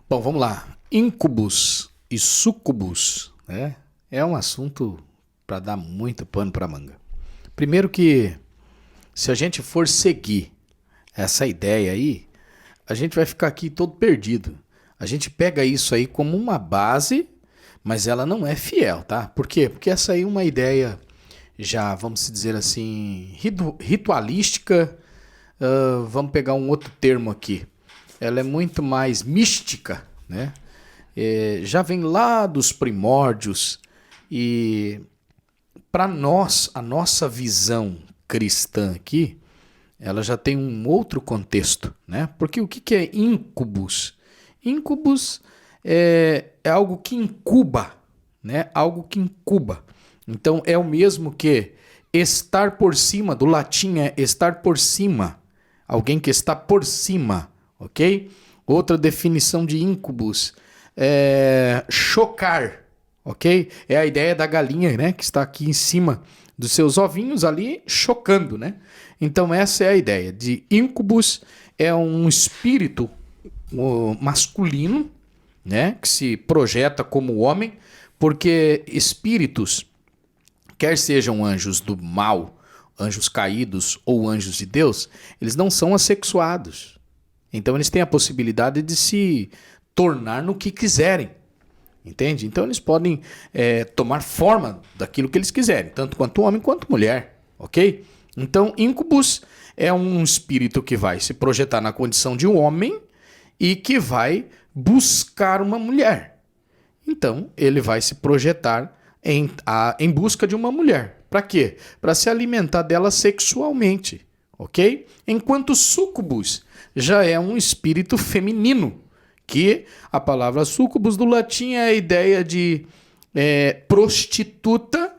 Bom, vamos lá. Incubus e sucubus, né? É um assunto para dar muito pano para manga. Primeiro que, se a gente for seguir essa ideia aí, a gente vai ficar aqui todo perdido. A gente pega isso aí como uma base, mas ela não é fiel, tá? Por quê? Porque essa aí é uma ideia já, vamos dizer assim, ritualística. Vamos pegar um outro termo aqui. Ela é muito mais mística, né? Já vem lá dos primórdios e para nós, a nossa visão cristã aqui, ela já tem um outro contexto, né? Porque o que é incubus? Incubus é algo que incuba, né? Algo que incuba. Então é o mesmo que estar por cima, do latim é estar por cima, alguém que está por cima, ok? Outra definição de incubus é chocar, ok? É a ideia da galinha, né? Que está aqui em cima dos seus ovinhos ali, chocando, né? Então essa é a ideia de incubus, é um espírito masculino, né? Que se projeta como homem, porque espíritos, quer sejam anjos do mal, anjos caídos ou anjos de Deus, eles não são assexuados. Então eles têm a possibilidade de se tornar no que quiserem. Entende? Então eles podem tomar forma daquilo que eles quiserem, tanto quanto homem quanto mulher. Ok? Então, incubus é um espírito que vai se projetar na condição de um homem e que vai buscar uma mulher. Então, ele vai se projetar em busca de uma mulher. Para quê? Para se alimentar dela sexualmente. Ok? Enquanto sucubus já é um espírito feminino, que a palavra sucubus do latim é a ideia de prostituta.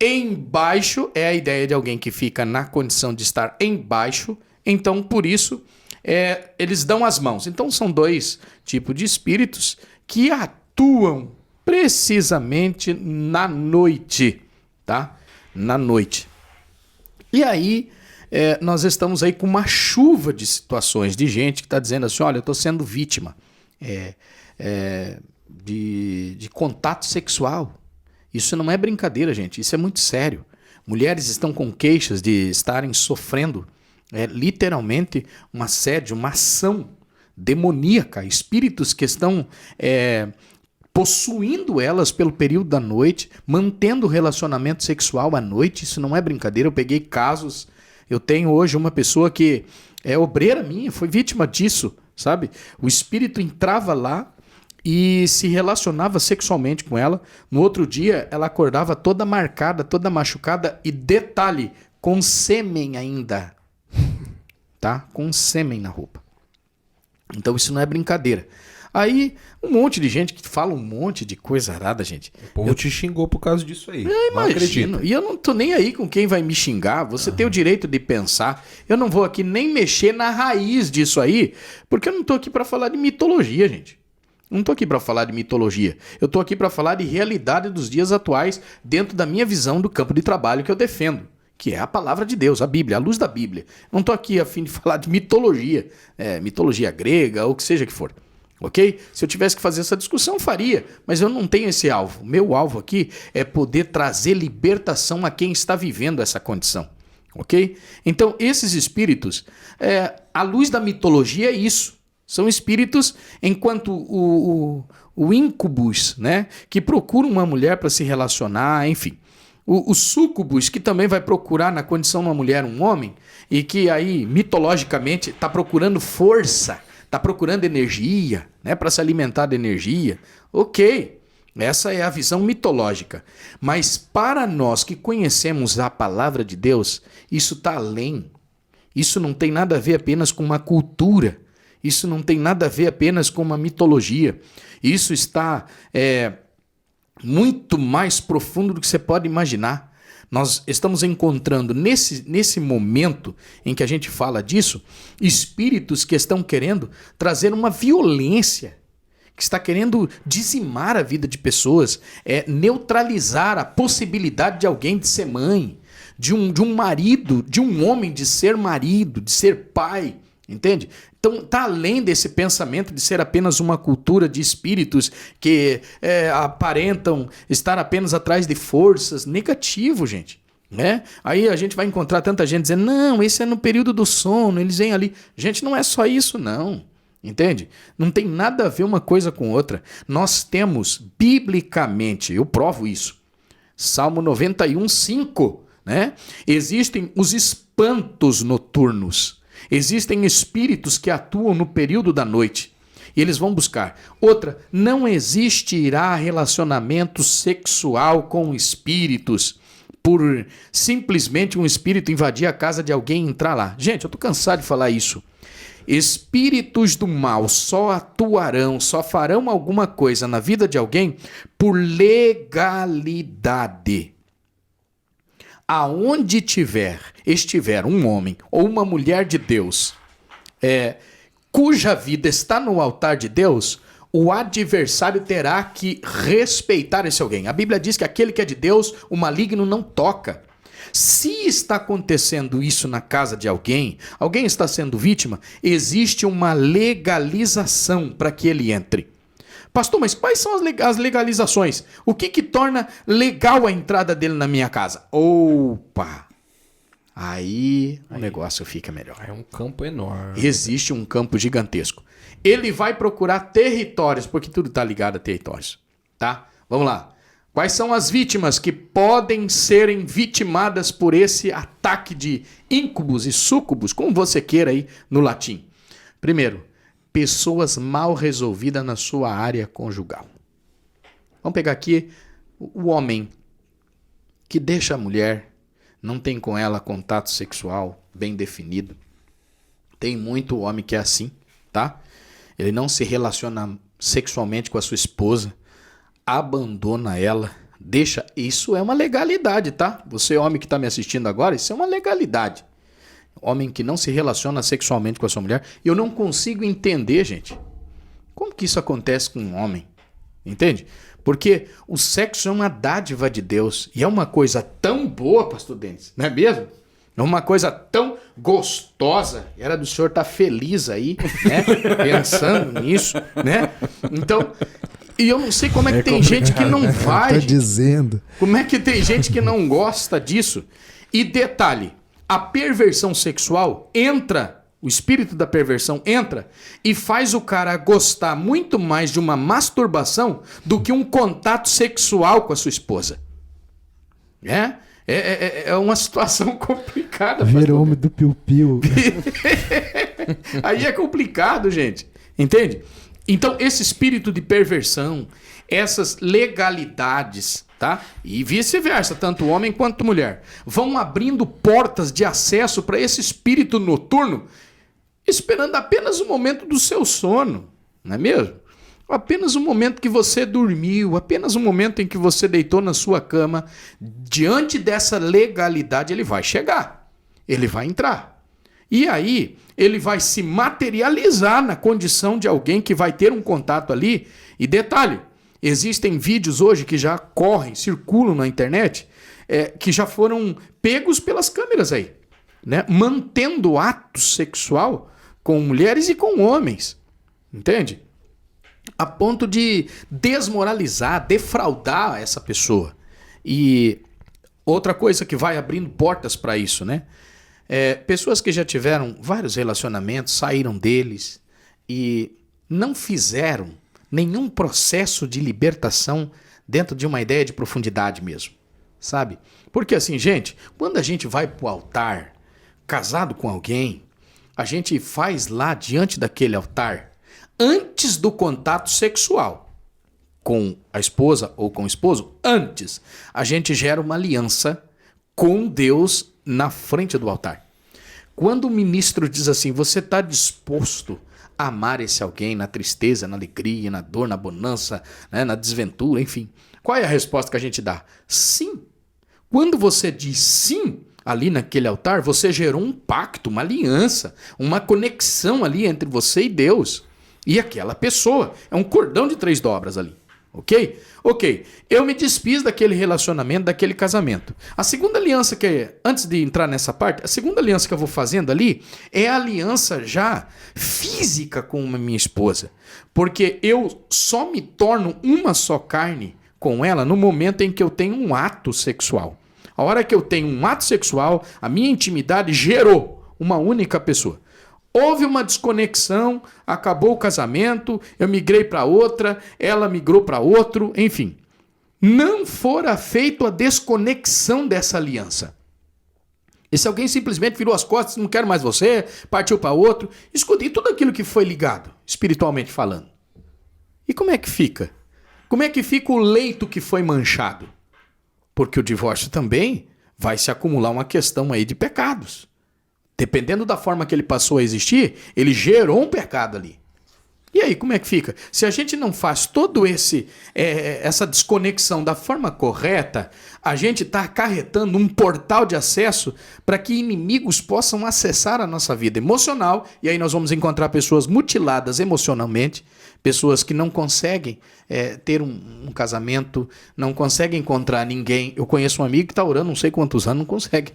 Embaixo é a ideia de alguém que fica na condição de estar embaixo. Então, por isso, eles dão as mãos. Então, são dois tipos de espíritos que atuam precisamente na noite, tá? Na noite. E aí, nós estamos aí com uma chuva de situações de gente que está dizendo assim, olha, eu estou sendo vítima de contato sexual. Isso não é brincadeira, gente. Isso é muito sério. Mulheres estão com queixas de estarem sofrendo literalmente um assédio, uma ação demoníaca. Espíritos que estão possuindo elas pelo período da noite, mantendo relacionamento sexual à noite. Isso não é brincadeira. Eu peguei casos. Eu tenho hoje uma pessoa que é obreira minha, foi vítima disso, sabe? O espírito entrava lá e se relacionava sexualmente com ela. No outro dia, ela acordava toda marcada, toda machucada e, detalhe, com sêmen ainda, tá? Com sêmen na roupa. Então isso não é brincadeira. Aí, um monte de gente que fala um monte de coisa arada, gente. O povo te xingou por causa disso aí. Eu imagino. E eu não tô nem aí com quem vai me xingar. Você tem o direito de pensar. Eu não vou aqui nem mexer na raiz disso aí, porque eu não tô aqui para falar de mitologia, gente. Não estou aqui para falar de mitologia. Eu estou aqui para falar de realidade dos dias atuais dentro da minha visão do campo de trabalho que eu defendo, que é a palavra de Deus, a Bíblia, a luz da Bíblia. Não estou aqui a fim de falar de mitologia, mitologia grega ou o que seja que for. Ok? Se eu tivesse que fazer essa discussão, faria, mas eu não tenho esse alvo. O meu alvo aqui é poder trazer libertação a quem está vivendo essa condição. Ok? Então, esses espíritos, a luz da mitologia é isso. São espíritos, enquanto o incubus, né, que procura uma mulher para se relacionar, enfim. O sucubus, que também vai procurar na condição de uma mulher um homem, e que aí, mitologicamente, está procurando força, está procurando energia, né, para se alimentar de energia. Ok, essa é a visão mitológica. Mas para nós que conhecemos a palavra de Deus, isso está além. Isso não tem nada a ver apenas com uma cultura. Isso não tem nada a ver apenas com uma mitologia. Isso está muito mais profundo do que você pode imaginar. Nós estamos encontrando nesse momento em que a gente fala disso, espíritos que estão querendo trazer uma violência, que está querendo dizimar a vida de pessoas, neutralizar a possibilidade de alguém de ser mãe, de um marido, de um homem de ser marido, de ser pai, Entende? Então, está além desse pensamento de ser apenas uma cultura de espíritos que aparentam estar apenas atrás de forças. Negativo, gente. Né? Aí a gente vai encontrar tanta gente dizendo, não, esse é no período do sono, eles vêm ali. Gente, não é só isso, não. Entende? Não tem nada a ver uma coisa com outra. Nós temos, biblicamente, eu provo isso, Salmo 91, 5, né? Existem os espantos noturnos. Existem espíritos que atuam no período da noite. E eles vão buscar. Outra, não existirá relacionamento sexual com espíritos por simplesmente um espírito invadir a casa de alguém e entrar lá. Gente, eu estou cansado de falar isso. Espíritos do mal só atuarão, só farão alguma coisa na vida de alguém por legalidade. Aonde estiver um homem ou uma mulher de Deus, cuja vida está no altar de Deus, o adversário terá que respeitar esse alguém. A Bíblia diz que aquele que é de Deus, o maligno não toca. Se está acontecendo isso na casa de alguém está sendo vítima, existe uma legalização para que ele entre. Pastor, mas quais são as legalizações? O que torna legal a entrada dele na minha casa? Opa! Aí o negócio fica melhor. É um campo enorme. Existe um campo gigantesco. Ele vai procurar territórios, porque tudo está ligado a territórios. Tá? Vamos lá. Quais são as vítimas que podem serem vitimadas por esse ataque de íncubos e súcubos, como você queira aí no latim? Primeiro, pessoas mal resolvidas na sua área conjugal. Vamos pegar aqui o homem que deixa a mulher, não tem com ela contato sexual bem definido. Tem muito homem que é assim, tá? Ele não se relaciona sexualmente com a sua esposa, abandona ela, deixa. Isso é uma legalidade, tá? Você, homem que está me assistindo agora, isso é uma legalidade. Homem que não se relaciona sexualmente com a sua mulher. Eu não consigo entender, gente, como que isso acontece com um homem. Entende? Porque o sexo é uma dádiva de Deus. E é uma coisa tão boa, pastor Denis, não é mesmo? É uma coisa tão gostosa. Era do senhor estar feliz aí, né? Pensando nisso, né? Então, e eu não sei como é que tem gente que não vai. Tá dizendo. Como é que tem gente que não gosta disso? E detalhe, a perversão sexual entra, o espírito da perversão entra e faz o cara gostar muito mais de uma masturbação do que um contato sexual com a sua esposa. É uma situação complicada. Vira homem do piu-piu. Aí é complicado, gente. Entende? Então, esse espírito de perversão, essas legalidades, tá? E vice-versa, tanto homem quanto mulher, vão abrindo portas de acesso para esse espírito noturno, esperando apenas o momento do seu sono, não é mesmo? Apenas o momento que você dormiu, apenas o momento em que você deitou na sua cama, diante dessa legalidade ele vai chegar, ele vai entrar. E aí ele vai se materializar na condição de alguém que vai ter um contato ali. E detalhe, existem vídeos hoje que já correm, circulam na internet, que já foram pegos pelas câmeras aí, né? Mantendo ato sexual com mulheres e com homens, entende? A ponto de desmoralizar, defraudar essa pessoa. E outra coisa que vai abrindo portas para isso, né? Pessoas que já tiveram vários relacionamentos, saíram deles e não fizeram nenhum processo de libertação dentro de uma ideia de profundidade mesmo, sabe? Porque assim, gente, quando a gente vai pro altar, casado com alguém, a gente faz lá diante daquele altar, antes do contato sexual com a esposa ou com o esposo, antes, a gente gera uma aliança com Deus na frente do altar. Quando o ministro diz assim, você está disposto a amar esse alguém na tristeza, na alegria, na dor, na bonança, né, na desventura, enfim. Qual é a resposta que a gente dá? Sim. Quando você diz sim, ali naquele altar, você gerou um pacto, uma aliança, uma conexão ali entre você e Deus. E aquela pessoa. É um cordão de 3 dobras ali. Ok? Ok. Eu me desfiz daquele relacionamento, daquele casamento. A segunda aliança antes de entrar nessa parte, a segunda aliança que eu vou fazendo ali é a aliança já física com a minha esposa. Porque eu só me torno uma só carne com ela no momento em que eu tenho um ato sexual. A hora que eu tenho um ato sexual, a minha intimidade gerou uma única pessoa. Houve uma desconexão, acabou o casamento, eu migrei para outra, ela migrou para outro, enfim. Não fora feita a desconexão dessa aliança. E se alguém simplesmente virou as costas, não quero mais você, partiu para outro, escutei tudo aquilo que foi ligado, espiritualmente falando. E como é que fica? Como é que fica o leito que foi manchado? Porque o divórcio também vai se acumular uma questão aí de pecados. Dependendo da forma que ele passou a existir, ele gerou um pecado ali. E aí, como é que fica? Se a gente não faz todo essa desconexão da forma correta, a gente está acarretando um portal de acesso para que inimigos possam acessar a nossa vida emocional, e aí nós vamos encontrar pessoas mutiladas emocionalmente, pessoas que não conseguem ter um casamento, não conseguem encontrar ninguém. Eu conheço um amigo que está orando não sei quantos anos, não consegue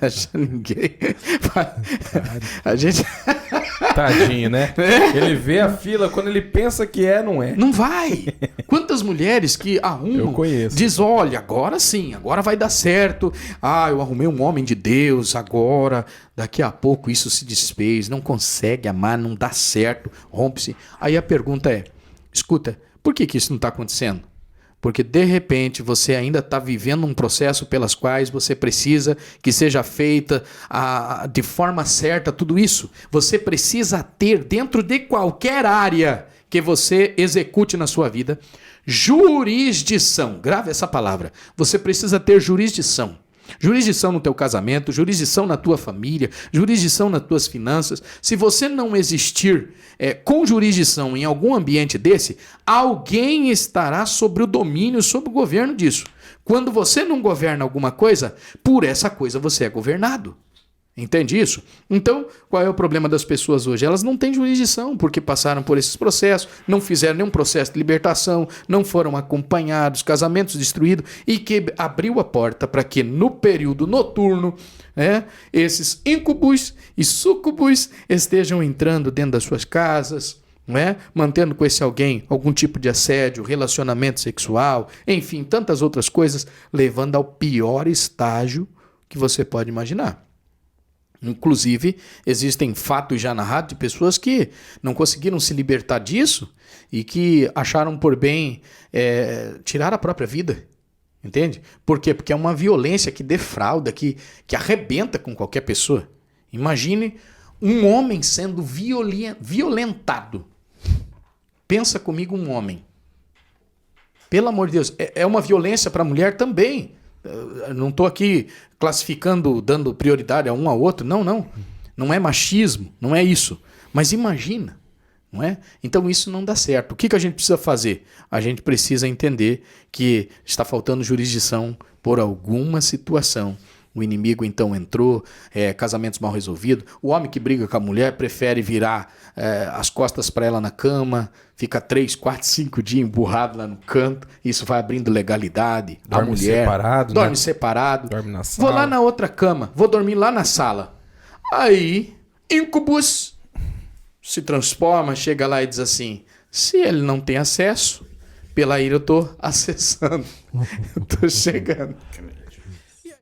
achar ninguém. A gente... Tadinho, né? Ele vê a fila, quando ele pensa que não é. Não vai. Quantas mulheres que arrumam, Eu conheço. diz, olha, agora sim, agora vai dar certo. Ah, eu arrumei um homem de Deus, agora, daqui a pouco isso se desfez, não consegue amar, não dá certo, rompe-se. Aí a pergunta é, escuta, por que isso não está acontecendo? Porque de repente você ainda está vivendo um processo pelas quais você precisa que seja feita de forma certa tudo isso. Você precisa ter dentro de qualquer área que você execute na sua vida jurisdição. Grave essa palavra. Você precisa ter jurisdição. Jurisdição no teu casamento, jurisdição na tua família, jurisdição nas tuas finanças. Se você não existir com jurisdição em algum ambiente desse, alguém estará sobre o domínio, sobre o governo disso. Quando você não governa alguma coisa, por essa coisa você é governado. Entende isso? Então, qual é o problema das pessoas hoje? Elas não têm jurisdição porque passaram por esses processos, não fizeram nenhum processo de libertação, não foram acompanhados, casamentos destruídos, e que abriu a porta para que no período noturno, esses íncubos e súcubos estejam entrando dentro das suas casas, mantendo com esse alguém algum tipo de assédio, relacionamento sexual, enfim, tantas outras coisas, levando ao pior estágio que você pode imaginar. Inclusive, existem fatos já narrados de pessoas que não conseguiram se libertar disso e que acharam por bem tirar a própria vida. Entende? Por quê? Porque é uma violência que defrauda, que arrebenta com qualquer pessoa. Imagine um homem sendo violentado. Pensa comigo um homem. Pelo amor de Deus, é uma violência para a mulher também. Não estou aqui classificando, dando prioridade a um ao outro. Não. Não é machismo, não é isso. Mas imagina, não é? Então isso não dá certo. O que a gente precisa fazer? A gente precisa entender que está faltando jurisdição por alguma situação. O inimigo então entrou, casamentos mal resolvidos. O homem que briga com a mulher prefere virar as costas para ela na cama, fica 3, 4, 5 dias emburrado lá no canto. Isso vai abrindo legalidade. Dorme a mulher separado, dorme né? separado. Dorme na sala. Vou lá na outra cama, vou dormir lá na sala. Aí, íncubus se transforma, chega lá e diz assim: se ele não tem acesso, pela ira eu estou acessando. Eu estou chegando.